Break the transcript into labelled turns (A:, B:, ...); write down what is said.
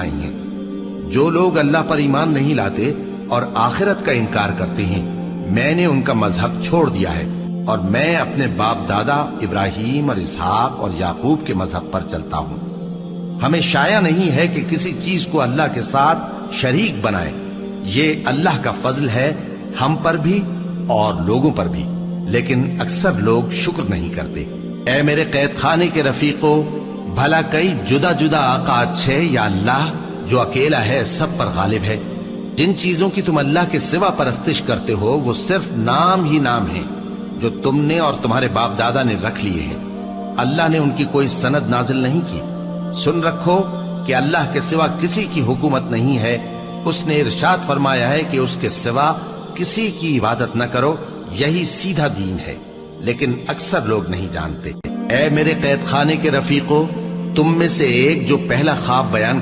A: सिखाई हैं। जो लोग अल्लाह पर ईमान नहीं लाते और आखिरत का इनकार करते हैं, मैंने उनका मजहब छोड़ दिया है और मैं अपने बाप दादा इब्राहिम और इसहाक और याकूब के मजहब पर चलता हूं। हमें शाया नहीं है कि किसी चीज को अल्लाह के साथ शरीक बनाए। ये अल्लाह का फजल है हम पर भी और लोगों पर भी, लेकिन अक्सर लोग शुक्र नहीं करते। ऐ मेरे कैद खाने के रफीकों, भला कई जुदा जुदा आका अच्छे या अल्लाह जो अकेला है, सब पर गालिब है। जिन चीजों की तुम अल्लाह के सिवा परस्तिश करते हो वो सिर्फ नाम ही नाम है जो तुमने और तुम्हारे बाप दादा ने रख लिए हैं। अल्लाह ने उनकी कोई सनद नाजिल नहीं की। सुन रखो कि अल्लाह के सिवा किसी की हुकूमत नहीं है। उसने इरशाद फरमाया है कि उसके सिवा किसी की इबादत न करो, यही सीधा दीन है, लेकिन अक्सर लोग नहीं जानते। ऐ मेरे कैद खाने के रफीकों, तुम में से एक जो पहला ख्वाब बयान